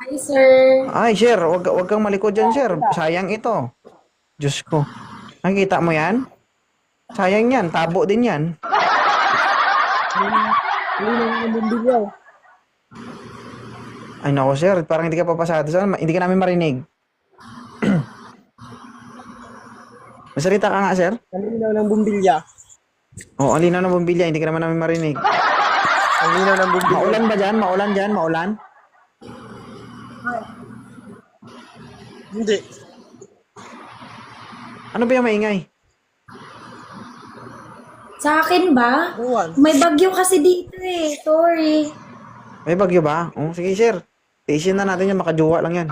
Hi, sir. Ay, sir, wag kang malikod dyan, sir. Sayang ito. Diyos ko. Nakikita mo yan? Sayang yan. Tabo din yan. Linaw ng bumbilyaw. Ay, nako, sir. Parang hindi ka papasado. Hindi ka namin marinig. Masalita ka nga, sir. Ang linaw ng bumbilya. Oo, ang linaw ng bumbilya. Hindi ka naman namin marinig. Ang linaw ng bumbilya. Maulan ba dyan? Maulan dyan? Maulan? Hindi. Ano ba yung maingay? Sa akin ba? Buwan. May bagyo kasi dito eh. Sorry. May bagyo ba? Oh, sige, sir. Tiisin na natin yan. Makajuwa lang yan.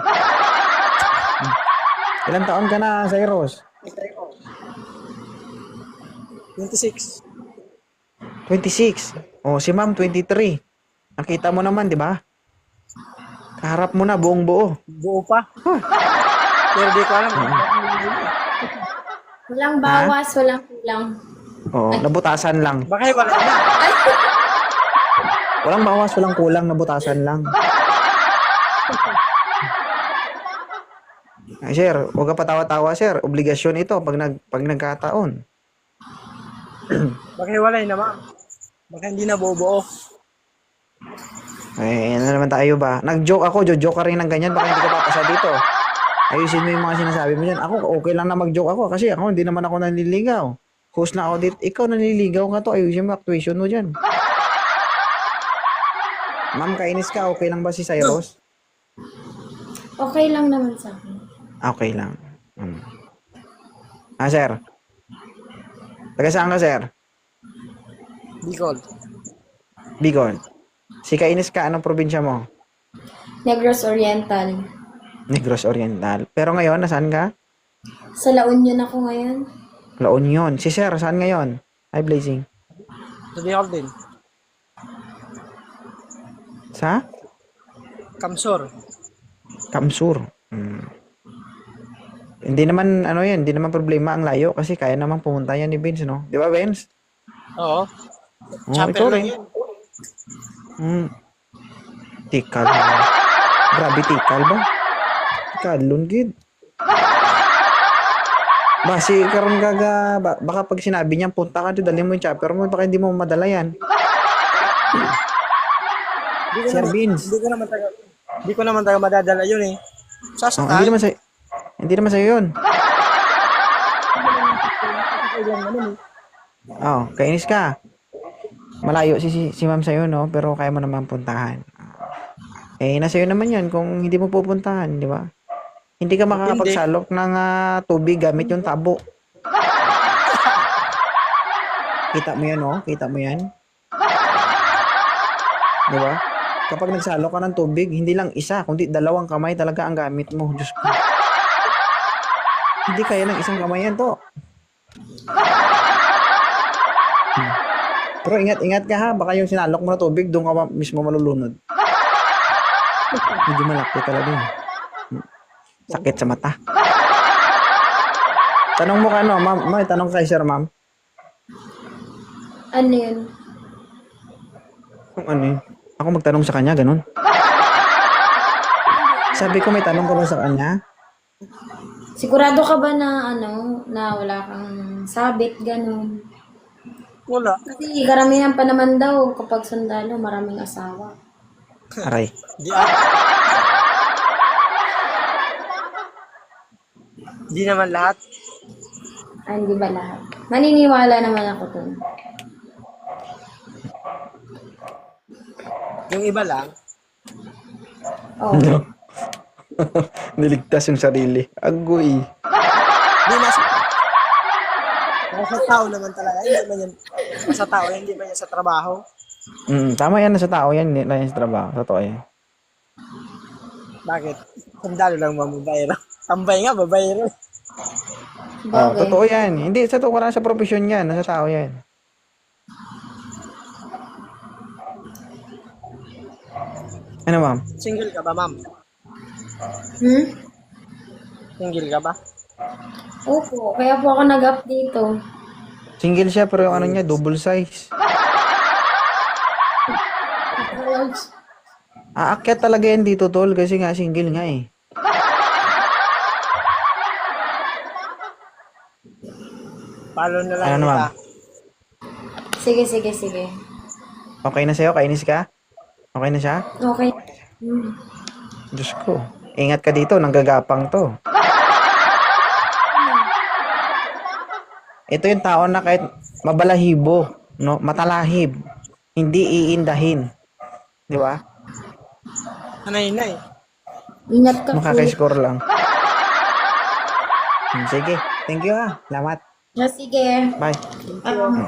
Ilang taon ka na, Cyrus? 26. 26. Oh, si ma'am, 23. Nakita mo naman, di ba? Kaharap mo na, buong buo. Buo pa. Pero di ko alam. Walang bawas, walang kulang. Oo, nabutasan lang. Baka wala na. Walang bawas, walang kulang, nabutasan lang. Ay, sir, huwag ka patawa-tawa, sir. Obligasyon ito pag nagkataon. Baka wala na, ma'am. Baka hindi na buo-buo. Eh, ano naman tayo ba? Nag-joke ako, joke ka rin ng ganyan, baka hindi ka papasa dito. Ayusin mo yung mga sinasabi mo dyan. Ako, okay lang na mag-joke ako kasi ako, hindi naman ako nanliligaw. Host na ako dito. Ikaw nanliligaw ka to. Ayusin mo actuation mo dyan. Ma'am, kainis ka. Okay lang ba si Cyrus? Okay lang naman sa akin. Okay lang. Sir. Taga saan ka, sir? Bicol. Bicol. Si kainis ka, anong probinsya mo? Negros Oriental. Negros Oriental. Pero ngayon, nasaan ka? Sa La Union ako ngayon. La Union. Si sir, saan ngayon? Hi, Blazing. Sa Bicol din. Sa? Kamsor. Kamsur. Hindi naman, ano yan, hindi naman problema ang layo kasi kaya naman pumunta yan ni Vince, no? Di ba, Vince? Oo. Oo, Chopper ikaw lang rin. yun. Tikal. Grabe, tikal ba? Tikalon, gid. Basi, karon gaga, baka pag sinabi niya, punta ka, dali mo yung chopper mo, baka hindi mo madala yan. Sir Vince. Hindi ko naman taga madadala yun eh. Oh, Sasakay. hindi naman sa'yo yun. Oh, kainis ka. Malayo si ma'am sa'yo, no? Pero kaya mo naman puntahan. Eh, nasa iyo naman yan kung hindi mo pupuntahan, di ba? Hindi ka makakapagsalok ng tubig gamit yung tabo. Kita mo yan, no? Kita mo yan? Di ba? Kapag nagsalok ka ng tubig, hindi lang isa, kundi dalawang kamay talaga ang gamit mo. Diyos ko. Hindi kaya ng isang kamay yan to. Pero ingat-ingat ka ha, baka yung sinalok mo na tubig, doon ka mismo malulunod. Medyo malaki talaga yun. Sakit sa mata. Tanong mo ka ano, ma'am, may tanong kay sir, ma'am. Ano yun? Kung ano yun? Ako magtanong sa kanya, ganun. Sabi ko may tanong ka ba sa kanya? Sigurado ka ba na na wala kang sabit, ganun? Wala. Kasi karamihan pa naman daw kapag sundalo, maraming asawa. Aray. Di naman lahat. Ay, hindi ba lahat? Maniniwala naman ako dun. Yung iba lang. Oo. Niligtas yung sarili. Agoy. Di nasa tao naman talaga. Hindi man yan. Nasa tao, hindi man yan sa trabaho. Tama yan, nasa tao yan, hindi lang yan sa trabaho. Totoo yan. Bakit? Sandalo lang mababayro. Tambay nga, babayro. Oh, Bagay. totoo yan. Hindi, sa totoo wala sa profesyon yan, nasa tao yan. Ano, ma'am? Single ka ba, ma'am? Hmm? Single ka ba? Opo, kaya po ako nag-up dito. Single siya, pero yung ano niya, double size. Aakyat talaga yan dito, tol, kasi nga single nga eh. Follow na lang Ano kita. naman? Sige, sige, sige. Okay na sa'yo? Kainis ka? Okay na siya? Okay. Hmm. Diyos ko. Ingat ka dito, nanggagapang to. Ito yung tao na kahit mabalahibo, no, matalahib, hindi iindahin. Di ba? Hanay-nay. Ingat ka, kuya. Makaka-score lang. Sige. Thank you ha. Salamat. Sige. Bye. Um,